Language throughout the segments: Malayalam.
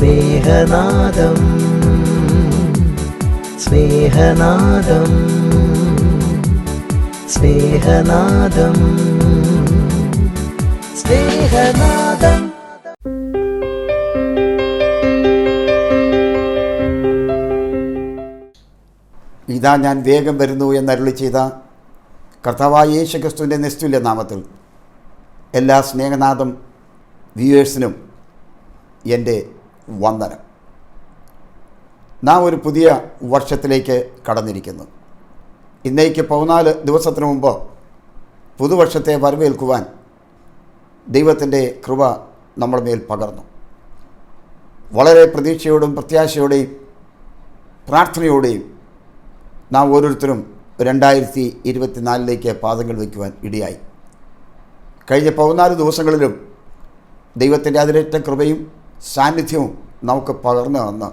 സ്നേഹനാദം സ്നേഹനാദം സ്നേഹനാദം സ്നേഹനാദം. ഇതാ ഞാൻ വേഗം വരുന്നു എന്നരുളി ചെയ്ത കർത്താവായ യേശുക്രിസ്തുവിൻ്റെ നിസ്തുല്യ നാമത്തിൽ എല്ലാ സ്നേഹനാദം വ്യൂവേഴ്സിനും എൻ്റെ വന്ദനം. നാം ഒരു പുതിയ വർഷത്തിലേക്ക് കടന്നിരിക്കുന്നു. ഇന്നേക്ക് 14 ദിവസത്തിന് മുമ്പ് പുതുവർഷത്തെ വരവേൽക്കുവാൻ ദൈവത്തിൻ്റെ കൃപ നമ്മുടെ മേൽ പകർന്നു. വളരെ പ്രതീക്ഷയോടും പ്രത്യാശയോടെയും പ്രാർത്ഥനയോടെയും നാം ഓരോരുത്തരും 2024 പാദങ്ങൾ വയ്ക്കുവാൻ ഇടയായി. കഴിഞ്ഞ 14 ദിവസങ്ങളിലും ദൈവത്തിൻ്റെ അതിരേറ്റ കൃപയും സാന്നിധ്യവും നമുക്ക് പകർന്നു തന്ന്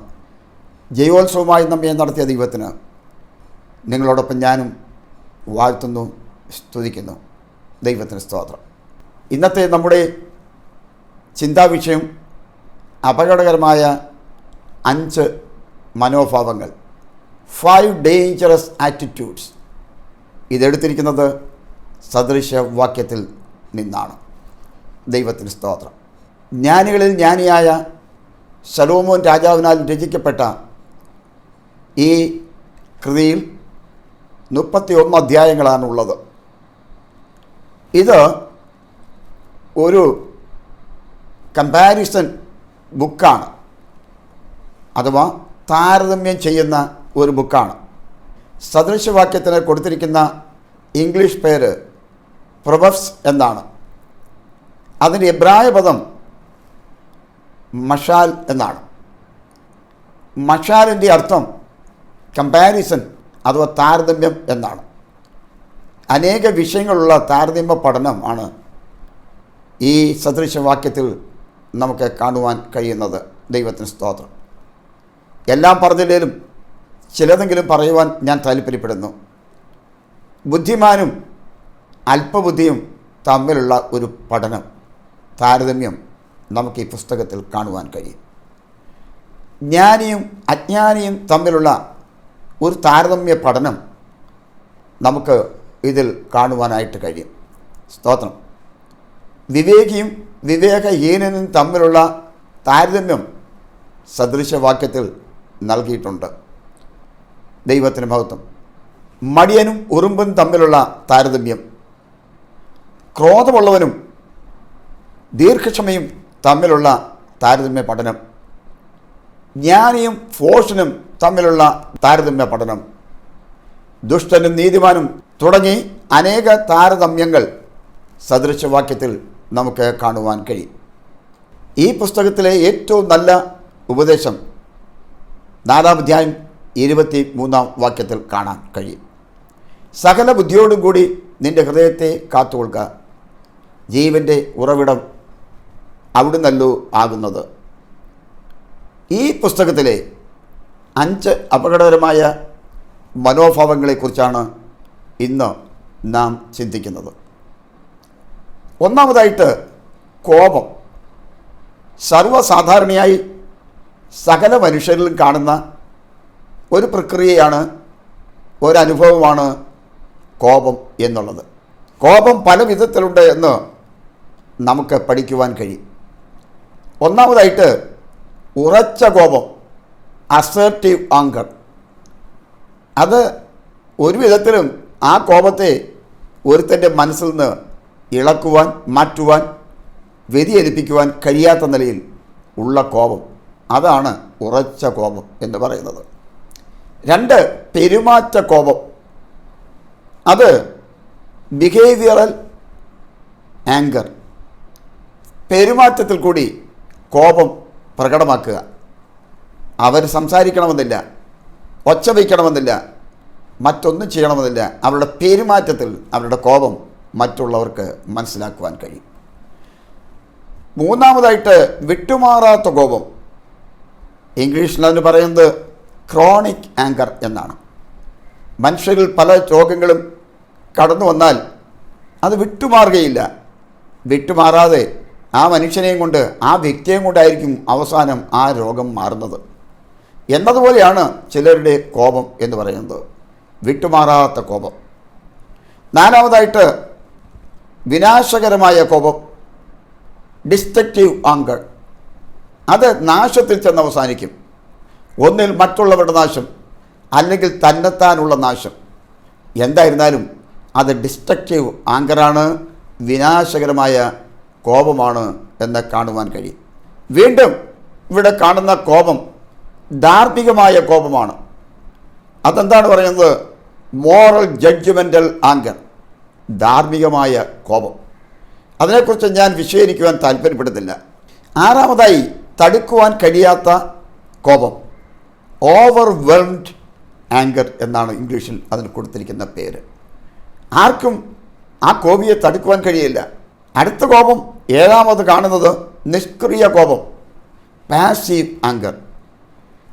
ജയോത്സവമായി നമ്മെ നടത്തിയ ദൈവത്തിന് നിങ്ങളോടൊപ്പം ഞാനും വാഴ്ത്തുന്നു, സ്തുതിക്കുന്നു. ദൈവത്തിന് സ്തോത്രം. ഇന്നത്തെ നമ്മുടെ ചിന്താവിഷയം അപകടകരമായ 5 മനോഭാവങ്ങൾ, 5 ഡേഞ്ചറസ് ആറ്റിറ്റ്യൂഡ്സ്. ഇതെടുത്തിരിക്കുന്നത് സദൃശവാക്യത്തിൽ നിന്നാണ്. ദൈവത്തിന് സ്തോത്രം. ജ്ഞാനികളിൽ ജ്ഞാനിയായ ശലോമോൻ രാജാവിനാൽ രചിക്കപ്പെട്ട ഈ കൃതിയിൽ 31 അധ്യായങ്ങളാണുള്ളത്. ഇത് ഒരു കമ്പാരിസൺ ബുക്കാണ്, അഥവാ താരതമ്യം ചെയ്യുന്ന ഒരു ബുക്കാണ്. സദൃശവാക്യത്തിന് കൊടുത്തിരിക്കുന്ന ഇംഗ്ലീഷ് പേര് പ്രൊവർബ്സ് എന്നാണ്. അതിൻ്റെ എബ്രായ പദം മഷാൽ എന്നാണ്. മഷാലിൻ്റെ അർത്ഥം കമ്പാരിസൺ അഥവാ താരതമ്യം എന്നാണ്. അനേക വിഷയങ്ങളുള്ള താരതമ്യ പഠനമാണ് ഈ സദൃശവാക്യത്തിൽ നമുക്ക് കാണുവാൻ കഴിയുന്നത്. ദൈവത്തിന് സ്തോത്രം. എല്ലാം പറഞ്ഞില്ലേലും ചിലതെങ്കിലും പറയുവാൻ ഞാൻ താല്പര്യപ്പെടുന്നു. ബുദ്ധിമാനും അല്പബുദ്ധിയും തമ്മിലുള്ള ഒരു പഠനം, താരതമ്യം നമുക്ക് ഈ പുസ്തകത്തിൽ കാണുവാൻ കഴിയും. ജ്ഞാനിയും അജ്ഞാനിയും തമ്മിലുള്ള ഒരു താരതമ്യ പഠനം നമുക്ക് ഇതിൽ കാണുവാനായിട്ട് കഴിയും. സ്തോത്രം. വിവേകിയും വിവേകഹീനനും തമ്മിലുള്ള താരതമ്യം സദൃശവാക്യത്തിൽ നൽകിയിട്ടുണ്ട്. ദൈവത്തിന് മഹത്വം. മടിയനും ഉറുമ്പും തമ്മിലുള്ള താരതമ്യം, ക്രോധമുള്ളവനും ദീർഘക്ഷമയും തമ്മിലുള്ള താരതമ്യ പഠനം, ജ്ഞാനിയും ഫോഷനും തമ്മിലുള്ള താരതമ്യ പഠനം, ദുഷ്ടനും നീതിമാനും തുടങ്ങി അനേക താരതമ്യങ്ങൾ സദൃശവാക്യത്തിൽ നമുക്ക് കാണുവാൻ കഴിയും. ഈ പുസ്തകത്തിലെ ഏറ്റവും നല്ല ഉപദേശം 4-ാം അധ്യായം 23-ാം വാക്യത്തിൽ കാണാൻ കഴിയും. സകല ബുദ്ധിയോടും കൂടി നിൻ്റെ ഹൃദയത്തെ കാത്തുകൊള്ളുക, ജീവൻ്റെ ഉറവിടം അവിടുന്നല്ലോ ആകുന്നത്. ഈ പുസ്തകത്തിലെ 5 അപകടകരമായ മനോഭാവങ്ങളെക്കുറിച്ചാണ് ഇന്ന് നാം ചിന്തിക്കുന്നത്. ഒന്നാമതായിട്ട് കോപം. സർവ്വസാധാരണയായി സകല മനുഷ്യരിലും കാണുന്ന ഒരു പ്രക്രിയയാണ്, ഒരനുഭവമാണ് കോപം എന്നുള്ളത്. കോപം പല വിധത്തിലുണ്ട് എന്ന് നമുക്ക് പഠിക്കുവാൻ കഴിയും. ഒന്നാമതായിട്ട് ഉറച്ച കോപം, അസേർട്ടീവ് ആങ്കർ. അത് ഒരു വിധത്തിലും ആ കോപത്തെ ഒരുത്തൻ്റെ മനസ്സിൽ നിന്ന് ഇളക്കുവാൻ, മാറ്റുവാൻ, വ്യതിചലിപ്പിക്കുവാൻ കഴിയാത്ത നിലയിൽ ഉള്ള കോപം, അതാണ് ഉറച്ച കോപം എന്ന് പറയുന്നത്. 2, പെരുമാറ്റ കോപം. അത് ബിഹേവിയറൽ ആങ്കർ. പെരുമാറ്റത്തിൽ കൂടി കോപം പ്രകടമാക്കുക. അവർ സംസാരിക്കണമെന്നില്ല, ഒച്ച വയ്ക്കണമെന്നില്ല, മറ്റൊന്നും ചെയ്യണമെന്നില്ല. അവരുടെ പെരുമാറ്റത്തിൽ അവരുടെ കോപം മറ്റുള്ളവർക്ക് മനസ്സിലാക്കുവാൻ കഴിയും. മൂന്നാമതായിട്ട് വിട്ടുമാറാത്ത കോപം. ഇംഗ്ലീഷിൽ അതിന് പറയുന്നത് ക്രോണിക് ആങ്കർ എന്നാണ്. മനുഷ്യരിൽ പല രോഗങ്ങളും കടന്നു വന്നാൽ അത് വിട്ടുമാറുകയില്ല. വിട്ടുമാറാതെ ആ മനുഷ്യനെയും കൊണ്ട്, ആ വ്യക്തിയെയും കൊണ്ടായിരിക്കും അവസാനം ആ രോഗം മാറുന്നത്. എന്നതുപോലെയാണ് ചിലരുടെ കോപം എന്ന് പറയുന്നത്, വിട്ടുമാറാത്ത കോപം. നാലാമതായിട്ട് വിനാശകരമായ കോപം, ഡിസ്ട്രക്റ്റീവ് ആങ്കർ. അത് നാശത്തിൽ ചെന്ന് അവസാനിക്കും. ഒന്നിൽ മറ്റുള്ളവരുടെ നാശം, അല്ലെങ്കിൽ തന്നെത്താനുള്ള നാശം. എന്തായിരുന്നാലും അത് ഡിസ്ട്രക്റ്റീവ് ആങ്കറാണ്, വിനാശകരമായ കോപമാണ് എന്ന് കാണുവാൻ കഴിയും. വീണ്ടും ഇവിടെ കാണുന്ന കോപം ധാർമ്മികമായ കോപമാണ്. അതെന്താണ് പറയുന്നത്? മോറൽ ജഡ്ജ്മെൻ്റൽ ആങ്കർ, ധാർമ്മികമായ കോപം. അതിനെക്കുറിച്ച് ഞാൻ വിശദീകരിക്കുവാൻ താല്പര്യപ്പെടുന്നില്ല. ആറാമതായി തടുക്കുവാൻ കഴിയാത്ത കോപം, ഓവർവെൽംഡ് ആങ്കർ എന്നാണ് ഇംഗ്ലീഷിൽ അതിന് കൊടുത്തിരിക്കുന്ന പേര്. ആർക്കും ആ കോപിയെ തടുക്കുവാൻ കഴിയില്ല. അടുത്ത കോപം, ഏഴാമത് കാണുന്നത് നിഷ്ക്രിയ കോപം, പാസീവ് ആങ്കർ.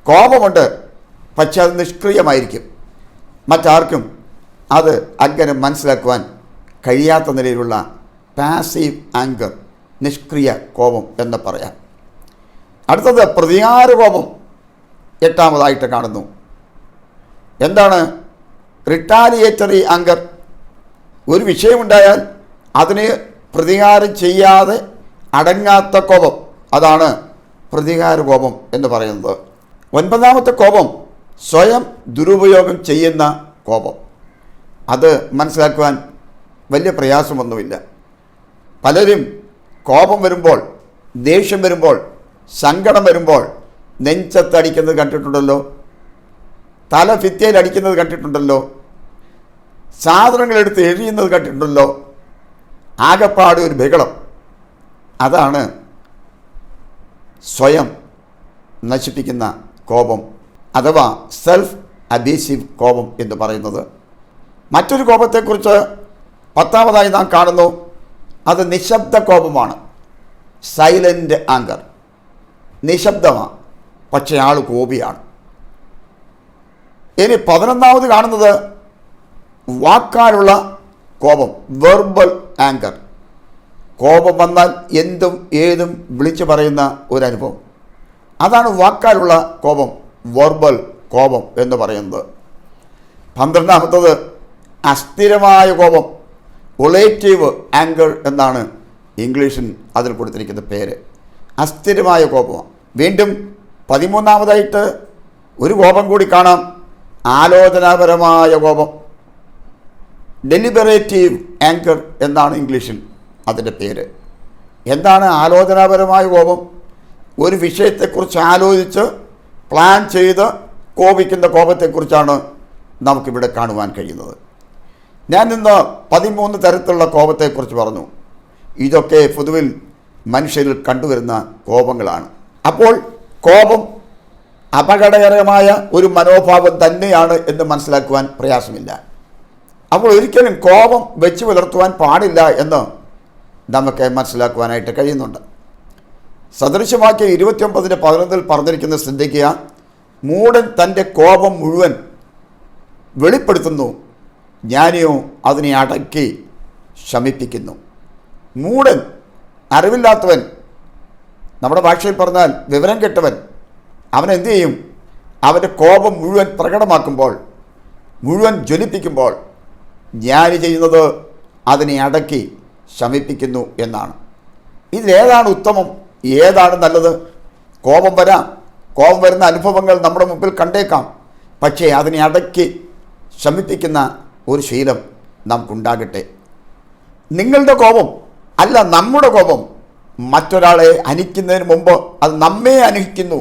കോപമുണ്ട്, പക്ഷെ അത് നിഷ്ക്രിയമായിരിക്കും. മറ്റാർക്കും അത് അങ്ങനെ മനസ്സിലാക്കുവാൻ കഴിയാത്ത നിലയിലുള്ള പാസീവ് ആങ്കർ, നിഷ്ക്രിയ കോപം എന്ന് പറയാം. അടുത്തത് പ്രതികാര കോപം എട്ടാമതായിട്ട് കാണുന്നു. എന്താണ്? Retaliatory anchor. ഒരു വിഷയമുണ്ടായാൽ അതിന് പ്രതികാരം ചെയ്യാതെ അടങ്ങാത്ത കോപം, അതാണ് പ്രതികാര കോപം എന്ന് പറയുന്നത്. ഒൻപതാമത്തെ കോപം സ്വയം ദുരുപയോഗം ചെയ്യുന്ന കോപം. അത് മനസ്സിലാക്കുവാൻ വലിയ പ്രയാസമൊന്നുമില്ല. പലരും കോപം വരുമ്പോൾ, ദേഷ്യം വരുമ്പോൾ, സങ്കടം വരുമ്പോൾ നെഞ്ചത്തടിക്കുന്നത് കണ്ടിട്ടുണ്ടല്ലോ, തല ഭിത്തിയിൽ അടിക്കുന്നത് കണ്ടിട്ടുണ്ടല്ലോ, സാധനങ്ങളെടുത്ത് എഴിയുന്നത് കണ്ടിട്ടുണ്ടല്ലോ. ആകപ്പാട് ഒരു ബഹളം. അതാണ് സ്വയം നശിപ്പിക്കുന്ന കോപം, അഥവാ സെൽഫ് അബീസീവ് കോപം എന്ന് പറയുന്നത്. മറ്റൊരു കോപത്തെക്കുറിച്ച് പത്താമതായി നാം കാണുന്നു. അത് നിശബ്ദ കോപമാണ്, സൈലൻ്റ് ആങ്കർ. നിശബ്ദമാണ്, പക്ഷേ ആൾ കോപിയാണ്. ഇനി 11ാമത് കാണുന്നത് വാക്കാലുള്ള കോപം, വെർബൽ ആങ്കർ. കോപം വന്നാൽ എന്തും ഏതും വിളിച്ചു പറയുന്ന ഒരനുഭവം, അതാണ് വാക്കാലുള്ള കോപം, വെർബൽ കോപം എന്ന് പറയുന്നത്. 12ാമത്തത് അസ്ഥിരമായ കോപം, ഒളേറ്റീവ് ആങ്കർ എന്നാണ് ഇംഗ്ലീഷിൽ അതിൽ കൊടുത്തിരിക്കുന്ന പേര്. അസ്ഥിരമായ കോപമാണ്. വീണ്ടും 13ാമതായിട്ട് ഒരു കോപം കൂടി കാണാം, ആലോചനാപരമായ കോപം, ഡെലിബറേറ്റീവ് ആങ്കർ എന്നാണ് ഇംഗ്ലീഷിൽ അതിൻ്റെ പേര്. എന്താണ് ആലോചനാപരമായ കോപം? ഒരു വിഷയത്തെക്കുറിച്ച് ആലോചിച്ച് പ്ലാൻ ചെയ്ത് കോപിക്കുന്ന കോപത്തെക്കുറിച്ചാണ് നമുക്കിവിടെ കാണുവാൻ കഴിയുന്നത്. ഞാൻ ഇന്ന് 13 തരത്തിലുള്ള കോപത്തെക്കുറിച്ച് പറഞ്ഞു. ഇതൊക്കെ പൊതുവിൽ മനുഷ്യരിൽ കണ്ടുവരുന്ന കോപങ്ങളാണ്. അപ്പോൾ കോപം അപകടകരമായ ഒരു മനോഭാവം തന്നെയാണ് എന്ന് മനസ്സിലാക്കുവാൻ പ്രയാസമില്ല. അപ്പോൾ ഒരിക്കലും കോപം വെച്ച് പുലർത്തുവാൻ പാടില്ല എന്ന് നമുക്ക് മനസ്സിലാക്കുവാനായിട്ട് കഴിയുന്നുണ്ട്. സദൃശവാക്യം 29:11 പറഞ്ഞിരിക്കുന്ന ശ്രദ്ധിക്കുക. മൂഢൻ തൻ്റെ കോപം മുഴുവൻ വെളിപ്പെടുത്തുന്നു, ജ്ഞാനിയോ അതിനെ അടക്കി ശമിപ്പിക്കുന്നു. മൂഢൻ, അറിവില്ലാത്തവൻ, നമ്മുടെ ഭാഷയിൽ പറഞ്ഞാൽ വിവരം കെട്ടവൻ, അവൻ എന്തു ചെയ്യും? അവൻ്റെ കോപം മുഴുവൻ പ്രകടമാക്കുമ്പോൾ, മുഴുവൻ ജ്വലിപ്പിക്കുമ്പോൾ ജ്ഞാനി ചെയ്യുന്നത് അതിനെ അടക്കി ശമിപ്പിക്കുന്നു എന്നാണ്. ഇതിലേതാണ് ഉത്തമം? ഏതാണ് നല്ലത്? കോപം വരാം, കോപം വരുന്ന അനുഭവങ്ങൾ നമ്മുടെ മുമ്പിൽ കണ്ടേക്കാം. പക്ഷേ അതിനെ അടക്കി ശമിപ്പിക്കുന്ന ഒരു ശീലം നമുക്കുണ്ടാകട്ടെ. നിങ്ങളുടെ കോപം അല്ല, നമ്മുടെ കോപം മറ്റൊരാളെ അനിക്കുന്നതിന് മുമ്പ് അത് നമ്മെ അനിഹിക്കുന്നു,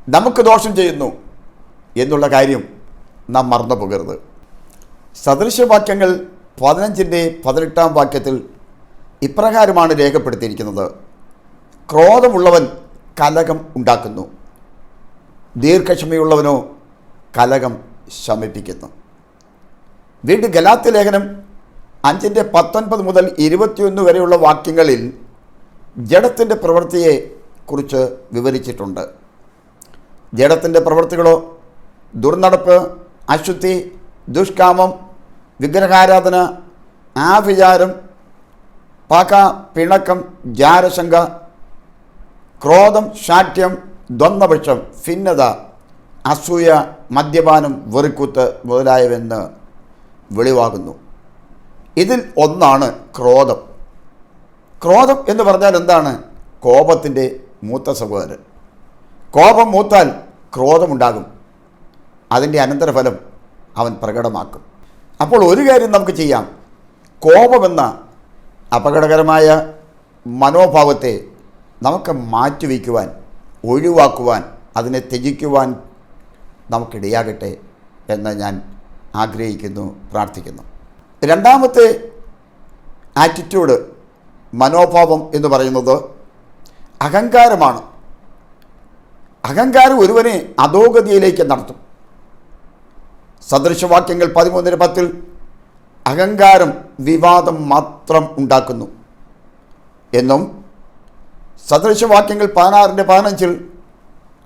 നമുക്ക് ദോഷം ചെയ്യുന്നു എന്നുള്ള കാര്യം നാം മറന്നു പോകരുത്. സദൃശവാക്യങ്ങൾ 15-18 വാക്യത്തിൽ ഇപ്രകാരമാണ് രേഖപ്പെടുത്തിയിരിക്കുന്നത്: ക്രോധമുള്ളവൻ കലഹം ഉണ്ടാക്കുന്നു, ദീർഘക്ഷമയുള്ളവനോ കലഹം ശമിപ്പിക്കുന്നു. വീണ്ടും ഗലാത്യ ലേഖനം 5:19 മുതൽ 21 വരെയുള്ള വാക്യങ്ങളിൽ ജഡത്തിൻ്റെ പ്രവൃത്തിയെ കുറിച്ച് വിവരിച്ചിട്ടുണ്ട്. ജഡത്തിൻ്റെ പ്രവൃത്തികളോ ദുർനടപ്പ്, അശുദ്ധി, ദുഷ്കാമം, വിഗ്രഹാരാധന, ആഭിചാരം, പക, പിണക്കം, ജാരശങ്ക, ക്രോധം, ശാഠ്യം, ദ്വന്ദ്വപക്ഷം, ഭിന്നത, അസൂയ, മദ്യപാനം, വെറിക്കുത്ത് മുതലായവെന്ന് വെളിവാകുന്നു. ഇതിൽ ഒന്നാണ് ക്രോധം. ക്രോധം എന്ന് പറഞ്ഞാൽ എന്താണ്? കോപത്തിൻ്റെ മൂത്ത സഹോദരൻ. കോപം മൂത്താൽ ക്രോധമുണ്ടാകും. അതിൻ്റെ അനന്തരഫലം അവൻ പ്രകടമാക്കും. അപ്പോൾ ഒരു കാര്യം നമുക്ക് ചെയ്യാം. കോപമെന്ന അപകടകരമായ മനോഭാവത്തെ നമുക്ക് മാറ്റിവെക്കുവാൻ, ഒഴിവാക്കുവാൻ, അതിനെ ത്യജിക്കുവാൻ നമുക്കിടയാകട്ടെ എന്ന് ഞാൻ ആഗ്രഹിക്കുന്നു, പ്രാർത്ഥിക്കുന്നു. രണ്ടാമത്തെ ആറ്റിറ്റ്യൂഡ്, മനോഭാവം എന്ന് പറയുന്നത് അഹങ്കാരമാണ്. അഹങ്കാരം ഒരുവനെ അധോഗതിയിലേക്ക് നടത്തും. സദൃശവാക്യങ്ങൾ 13:10 അഹങ്കാരം വിവാദം മാത്രം ഉണ്ടാക്കുന്നു എന്നും സദൃശവാക്യങ്ങൾ 16:15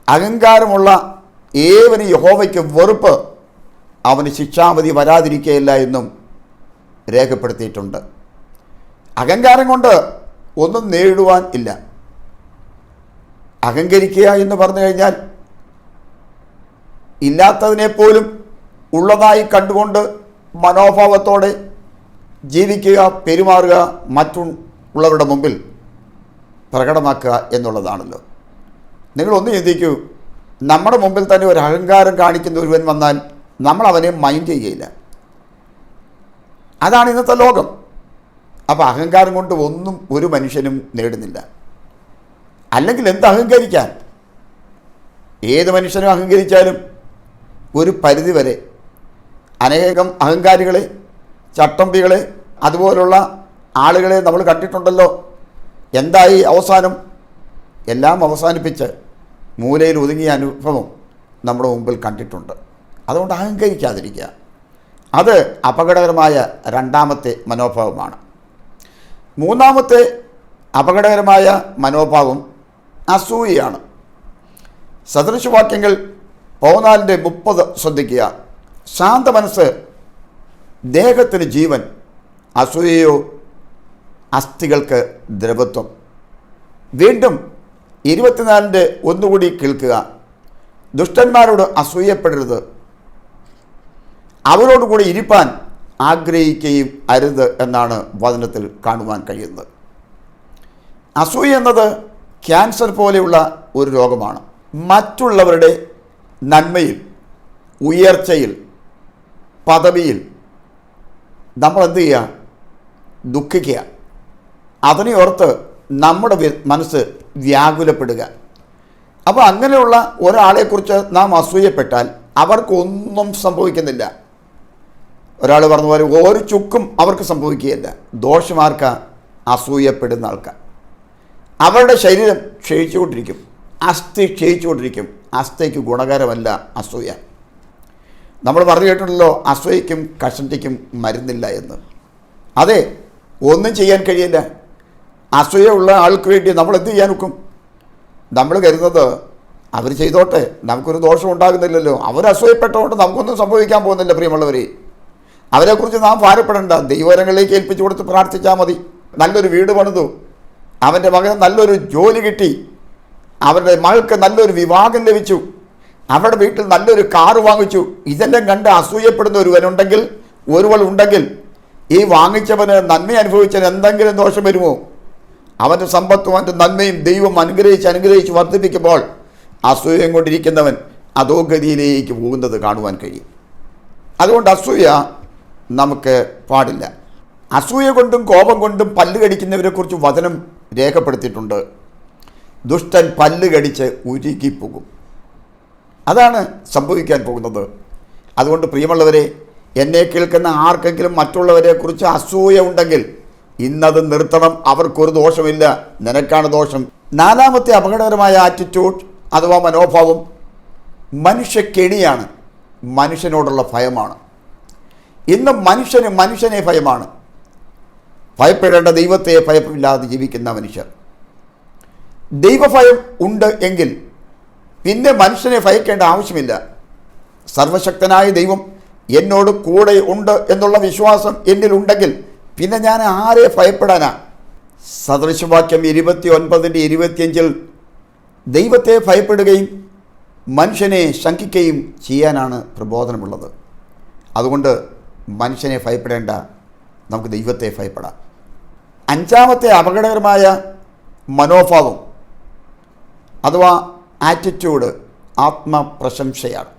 അഹങ്കാരമുള്ള ഏവന് യഹോവയ്ക്ക് വെറുപ്പ്, അവന് ശിക്ഷാവധി വരാതിരിക്കുകയില്ല എന്നും രേഖപ്പെടുത്തിയിട്ടുണ്ട്. അഹങ്കാരം കൊണ്ട് ഒന്നും നേടുവാൻ ഇല്ല. അഹങ്കരിക്കുക എന്ന് പറഞ്ഞു കഴിഞ്ഞാൽ ഇല്ലാത്തതിനെപ്പോലും ഉള്ളതായി കണ്ടുകൊണ്ട് മനോഭാവത്തോടെ ജീവിക്കുക, പെരുമാറുക, മറ്റുള്ളവരുടെ മുമ്പിൽ പ്രകടമാക്കുക എന്നുള്ളതാണല്ലോ. നിങ്ങളൊന്ന് ചിന്തിക്കൂ, നമ്മുടെ മുമ്പിൽ തന്നെ ഒരു അഹങ്കാരം കാണിക്കുന്ന ഒരുവൻ വന്നാൽ നമ്മൾ അവനെ മൈൻഡ് ചെയ്യുകയില്ല. അതാണ് ഇന്നത്തെ ലോകം. അപ്പോൾ അഹങ്കാരം കൊണ്ട് ഒന്നും ഒരു മനുഷ്യനും നേടുന്നില്ല. അല്ലെങ്കിൽ എന്ത് അഹങ്കരിക്കാൻ? ഏത് മനുഷ്യനും അഹങ്കരിച്ചാലും ഒരു പരിധിവരെ. അനേകം അഹങ്കാരികളെ, ചട്ടമ്പികളെ, അതുപോലുള്ള ആളുകളെ നമ്മൾ കണ്ടിട്ടുണ്ടല്ലോ. എന്തായി അവസാനം? എല്ലാം അവസാനിപ്പിച്ച് മൂലയിൽ ഒതുങ്ങിയ അനുഭവം നമ്മുടെ മുമ്പിൽ കണ്ടിട്ടുണ്ട്. അതുകൊണ്ട് അഹങ്കരിക്കാതിരിക്കുക. അത് അപകടകരമായ രണ്ടാമത്തെ മനോഭാവമാണ്. മൂന്നാമത്തെ അപകടകരമായ മനോഭാവം അസൂയയാണ്. സദൃശവാക്യങ്ങൾ 14:30 ശ്രദ്ധിക്കുക. ശാന്ത മനസ്സ് ദേഹത്തിന് ജീവൻ, അസൂയയോ അസ്ഥികൾക്ക് ദ്രവത്വം. വീണ്ടും 24:1 കൂടി കേൾക്കുക. ദുഷ്ടന്മാരോട് അസൂയപ്പെടരുത്, അവരോടുകൂടി ഇരിപ്പാൻ ആഗ്രഹിക്കുകയും അരുത് എന്നാണ് വചനത്തിൽ കാണുവാൻ കഴിയുന്നത്. അസൂയ എന്നത് ക്യാൻസർ പോലെയുള്ള ഒരു രോഗമാണ്. മറ്റുള്ളവരുടെ നന്മയിൽ, ഉയർച്ചയിൽ, പദവിയിൽ നമ്മൾ എന്ത് ചെയ്യുക? ദുഃഖിക്കുക. അതിനെ ഓർത്ത് നമ്മുടെ മനസ്സ് വ്യാകുലപ്പെടുക. അപ്പോൾ അങ്ങനെയുള്ള ഒരാളെക്കുറിച്ച് നാം അസൂയപ്പെട്ടാൽ അവർക്കൊന്നും സംഭവിക്കുന്നില്ല. ഒരാൾ പറഞ്ഞ പോലെ ഒരു ചുക്കും അവർക്ക് സംഭവിക്കുകയില്ല. ദോഷമാർക്ക അസൂയപ്പെടുന്ന ആൾക്കാർ. അവരുടെ ശരീരം ക്ഷയിച്ചുകൊണ്ടിരിക്കും, അസ്ഥി ക്ഷയിച്ചുകൊണ്ടിരിക്കും. അസ്ഥിക്ക് ഗുണകരമല്ല അസൂയ. നമ്മൾ പറഞ്ഞു കേട്ടിട്ടുണ്ടല്ലോ, അസൂയയ്ക്കും കഷണ്ടിക്കും മരുന്നില്ല എന്ന്. അതെ, ഒന്നും ചെയ്യാൻ കഴിയില്ല. അസൂയ ഉള്ള ആൾക്ക് വേണ്ടി നമ്മൾ എന്ത് ചെയ്യാൻ ഒക്കും? നമ്മൾ കരുതുന്നത് അവർ ചെയ്തോട്ടെ, നമുക്കൊരു ദോഷം ഉണ്ടാകുന്നില്ലല്ലോ, അവർ അസൂയപ്പെട്ടതുകൊണ്ട് നമുക്കൊന്നും സംഭവിക്കാൻ പോകുന്നില്ല. പ്രിയമുള്ളവരെ, അവരെക്കുറിച്ച് നാം ഭാരപ്പെടേണ്ട. ദൈവകരങ്ങളിലേക്ക് ഏൽപ്പിച്ചു കൊടുത്ത് പ്രാർത്ഥിച്ചാൽ മതി. നല്ലൊരു വീട് പണിതു, അവൻ്റെ മകന് നല്ലൊരു ജോലി കിട്ടി, അവരുടെ മകൾക്ക് നല്ലൊരു വിവാഹം ലഭിച്ചു, അവരുടെ വീട്ടിൽ നല്ലൊരു കാറ് വാങ്ങിച്ചു. ഇതെല്ലാം കണ്ട് അസൂയപ്പെടുന്ന ഒരുവനുണ്ടെങ്കിൽ, ഒരുവളുണ്ടെങ്കിൽ, ഈ വാങ്ങിച്ചവന് നന്മ അനുഭവിച്ചവന് എന്തെങ്കിലും ദോഷം വരുമോ? അവൻ്റെ സമ്പത്തും അവൻ്റെ നന്മയും ദൈവം അനുഗ്രഹിച്ച് വർദ്ധിപ്പിക്കുമ്പോൾ അസൂയം കൊണ്ടിരിക്കുന്നവൻ അധോഗതിയിലേക്ക് പോകുന്നത് കാണുവാൻ കഴിയും. അതുകൊണ്ട് അസൂയ നമുക്ക് പാടില്ല. അസൂയ കൊണ്ടും കോപം കൊണ്ടും പല്ല് കടിക്കുന്നവരെക്കുറിച്ച് വചനം രേഖപ്പെടുത്തിയിട്ടുണ്ട്. ദുഷ്ടൻ പല്ല് കടിച്ച് ഉരുകിപ്പോകും. അതാണ് സംഭവിക്കാൻ പോകുന്നത്. അതുകൊണ്ട് പ്രിയമുള്ളവരെ, എന്നെ കേൾക്കുന്ന ആർക്കെങ്കിലും മറ്റുള്ളവരെക്കുറിച്ച് അസൂയ ഉണ്ടെങ്കിൽ ഇന്നത് നിർത്തണം. അവർക്കൊരു ദോഷമില്ല, നിനക്കാണ് ദോഷം. നാലാമത്തെ അപകടകരമായ ആറ്റിറ്റ്യൂഡ് അഥവാ മനോഭാവം മനുഷ്യക്കെണിയാണ്, മനുഷ്യനോടുള്ള ഭയമാണ്. ഇന്ന് മനുഷ്യനെ ഭയമാണ്. ഭയപ്പെടേണ്ട ദൈവത്തെ ഭയമില്ലാതെ ജീവിക്കുന്ന മനുഷ്യർ. ദൈവഭയം ഉണ്ട് എങ്കിൽ പിന്നെ മനുഷ്യനെ ഭയക്കേണ്ട ആവശ്യമില്ല. സർവശക്തനായ ദൈവം എന്നോട് കൂടെ ഉണ്ട് എന്നുള്ള വിശ്വാസം എന്നിലുണ്ടെങ്കിൽ പിന്നെ ഞാൻ ആരെ ഭയപ്പെടാനാ? സദൃശവാക്യം 29:25 ദൈവത്തെ ഭയപ്പെടുകയും മനുഷ്യനെ ശങ്കിക്കുകയും ചെയ്യാനാണ് പ്രബോധനമുള്ളത്. അതുകൊണ്ട് മനുഷ്യനെ ഭയപ്പെടേണ്ട, നമുക്ക് ദൈവത്തെ ഭയപ്പെടാം. അഞ്ചാമത്തെ അപകടകരമായ മനോഭാവം അഥവാ ആറ്റിറ്റ്യൂഡ് ആത്മപ്രശംസയാണ്.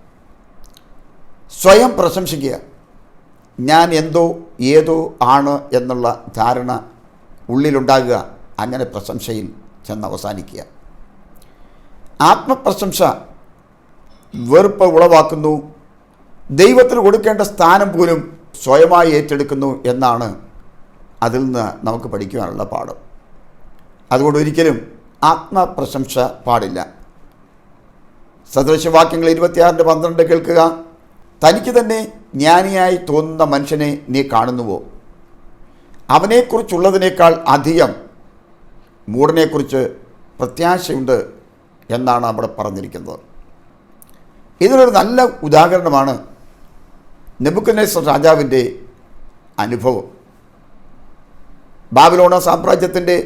സ്വയം പ്രശംസിക്കുക, ഞാൻ എന്തോ ഏതോ ആണ് എന്നുള്ള ധാരണ ഉള്ളിലുണ്ടാകുക, അങ്ങനെ പ്രശംസയിൽ ചെന്ന് അവസാനിക്കുക. ആത്മപ്രശംസ വെറുപ്പ് ഉളവാക്കുന്നു, ദൈവത്തിന് കൊടുക്കേണ്ട സ്ഥാനം പോലും സ്വയമായി ഏറ്റെടുക്കുന്നു എന്നാണ് അതിൽ നിന്ന് നമുക്ക് പഠിക്കുവാനുള്ള പാഠം. അതുകൊണ്ട് ഒരിക്കലും ആത്മപ്രശംസ പാടില്ല. സദൃശവാക്യങ്ങൾ 26:12 കേൾക്കുക. തനിക്ക് തന്നെ ജ്ഞാനിയായി തോന്നുന്ന മനുഷ്യനെ നീ കാണുന്നുവോ? അവനെക്കുറിച്ചുള്ളതിനേക്കാൾ അധികം മൂഢനെക്കുറിച്ച് പ്രത്യാശയുണ്ട് എന്നാണ് അവിടെ പറഞ്ഞിരിക്കുന്നത്. ഇതിനൊരു നല്ല ഉദാഹരണമാണ് നെബൂഖദ്നേസർ രാജാവിൻ്റെ അനുഭവം. ബാബിലോൺ സാമ്രാജ്യത്തിൻ്റെ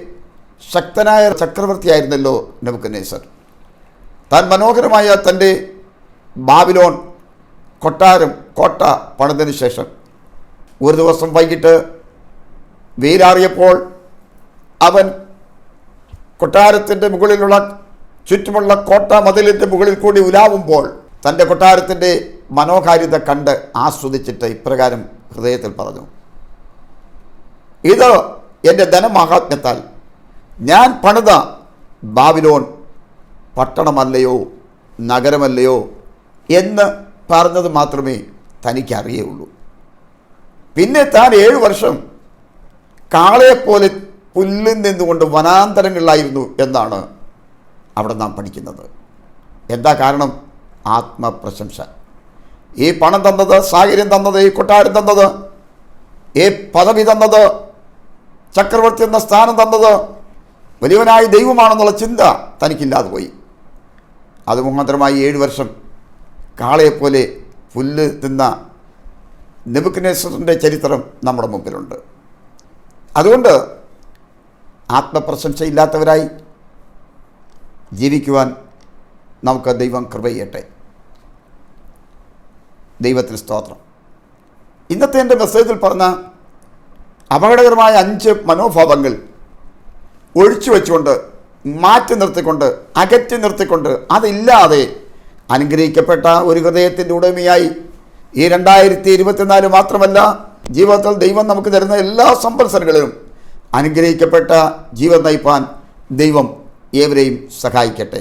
ശക്തനായ ചക്രവർത്തിയായിരുന്നല്ലോ നെബൂഖദ്നേസർ. താൻ മനോഹരമായ തൻ്റെ ബാബിലോൺ കോട്ട പണിതതിനു ശേഷം ഒരു ദിവസം വൈകിട്ട് വെയിലാറിയപ്പോൾ അവൻ കൊട്ടാരത്തിൻ്റെ മുകളിലുള്ള ചുറ്റുമുള്ള കോട്ട മതിലിൻ്റെ മുകളിൽ കൂടി ഉലാവുമ്പോൾ തൻ്റെ കൊട്ടാരത്തിൻ്റെ മനോഹാരിത കണ്ട് ആസ്വദിച്ചിട്ട് ഇപ്രകാരം ഹൃദയത്തിൽ പറഞ്ഞു, ഇത് എൻ്റെ ധനമാഹാത്മ്യത്താൽ ഞാൻ പണിത ബാബിലോൺ പട്ടണമല്ലയോ നഗരമല്ലയോ എന്ന് പറഞ്ഞത് മാത്രമേ തനിക്കറിയുള്ളൂ. പിന്നെ താൻ 7 വർഷം കാളയെപ്പോലെ പുല്ലിൽ നിന്നുകൊണ്ട് വനാന്തരങ്ങളിലായിരുന്നു എന്നാണ് അവിടെ നാം പഠിക്കുന്നത്. എന്താ കാരണം? ആത്മപ്രശംസ. ഈ പണം തന്നത്, സാഹചര്യം തന്നത്, ഈ കൊട്ടാരം തന്നത്, ഈ പദവി തന്നത്, ചക്രവർത്തി എന്ന സ്ഥാനം തന്നത് വലിയവനായ ദൈവമാണെന്നുള്ള ചിന്ത തനിക്കില്ലാതെ പോയി. അതുമാത്രമായി 7 വർഷം കാളയെപ്പോലെ പുല്ല് തിന്ന നെബൂഖദ്നേസറിൻ്റെ ചരിത്രം നമ്മുടെ മുമ്പിലുണ്ട്. അതുകൊണ്ട് ആത്മപ്രശംസയില്ലാത്തവരായി ജീവിക്കുവാൻ നമുക്ക് ദൈവം കൃപ ചെയ്യട്ടെ. ദൈവത്തിന് സ്തോത്രം. ഇന്നത്തെ എൻ്റെ മെസ്സേജിൽ പറഞ്ഞ അപകടകരമായ 5 മനോഭാവങ്ങൾ ഒഴിച്ചു വെച്ചുകൊണ്ട്, മാറ്റി നിർത്തിക്കൊണ്ട്, അകറ്റി നിർത്തിക്കൊണ്ട്, അതില്ലാതെ അനുഗ്രഹിക്കപ്പെട്ട ഒരു ഹൃദയത്തിൻ്റെ ഉടമയായി ഈ 2024 മാത്രമല്ല, ജീവിതത്തിൽ ദൈവം നമുക്ക് തരുന്ന എല്ലാ സംവത്സരങ്ങളിലും അനുഗ്രഹിക്കപ്പെട്ട ജീവൻ നയിപ്പാൻ ദൈവം ഏവരെയും സഹായിക്കട്ടെ.